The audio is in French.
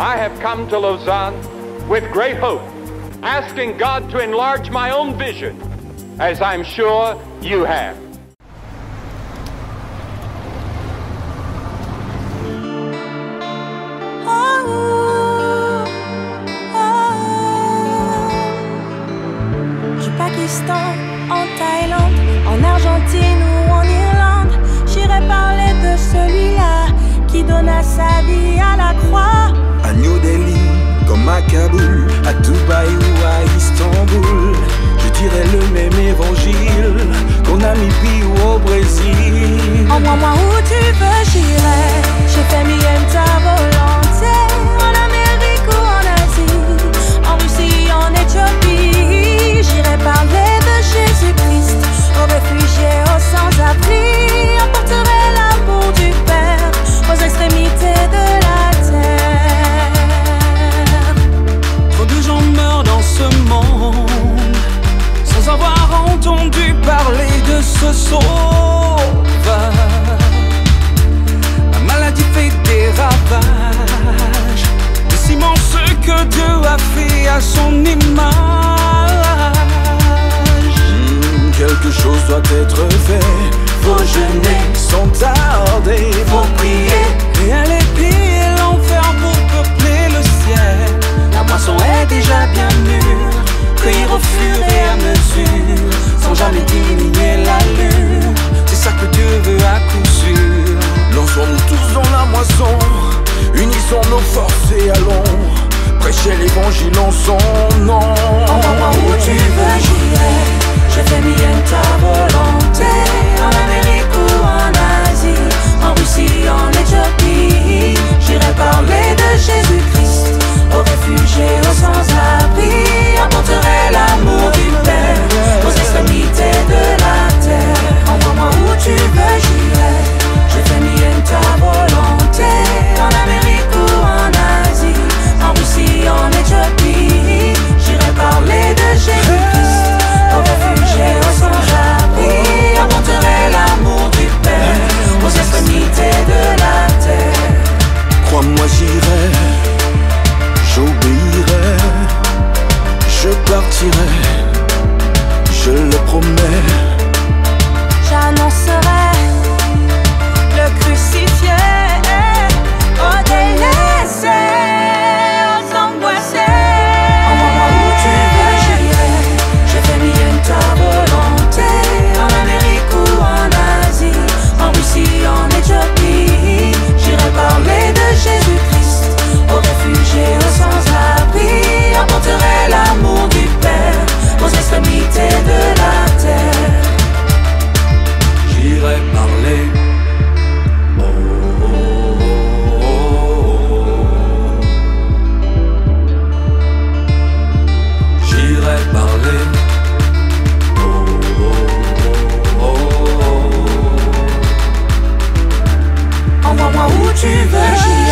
I have come to Lausanne with great hope, asking God to enlarge my own vision, as I'm sure you have. Du Pakistan, en Thaïlande, en Argentine ou en Irlande, j'irai parler de celui-là qui donna sa vie à la croix. À New Delhi, comme à Kaboul, à Dubaï ou à Istanbul, je dirai le même évangile qu'en Namibie ou au Brésil. Envoie-moi où tu veux, j'irai. J'ai fait mienne ta volonté. En Amérique ou en Asie, en Russie, en Éthiopie, j'irai parler de Jésus-Christ aux réfugiés, aux sans-abri. Apporterai l'amour du Père aux extrémités de la terre. Trop de gens meurent dans ce monde sans avoir entendu parler de ce sauveur. La maladie fait des ravages, de ciment ce que Dieu a fait à son image. Quelque chose doit être fait, faut jeûner sans tarder, faut prier et aller piller l'enfer pour peupler le ciel. La moisson est déjà bien mûre, cueillir au fur et à mesure, sans jamais diminuer l'allure. C'est ça que Dieu veut à coup sûr. Lançons-nous tous dans la moisson, unissons nos forces et allons prêcher l'évangile en son nom. Envoie-moi où tu veux, j'irai. Je fais mienne ta volonté. En Amérique ou en Asie, en Russie, en Éthiopie, j'irai parler de Jésus-Christ aux réfugiés, aux sans-abri. Apporterai l'amour du Père aux extrémités de la terre. Envoie-moi où tu veux, j'irai. Je fais mienne ta volonté. En Amérique ou en Asie, en Russie, en Éthiopie, j'irai parler de Jésus-Christ aux réfugiés, aux sans-abri. Apporterai l'amour du Père aux extrémités de la terre. Crois-moi, j'irai, j'obéirai, je partirai, je le promets. J'annoncerai le crucifié aux délaissés, aux angoissés. Envoie-moi où tu veux, j'irai. J'ai fait mienne ta volonté. En Amérique ou en Asie, en Russie, en Éthiopie, j'irai parler de Jésus-Christ aux réfugiés, aux sans-abri. Apporterai l'amour du Père aux extrémités de la terre. J'irai parler. Oh, oh, oh, oh. J'irai parler. Oh, oh, oh, oh. Envoie-moi où tu veux, j'irai.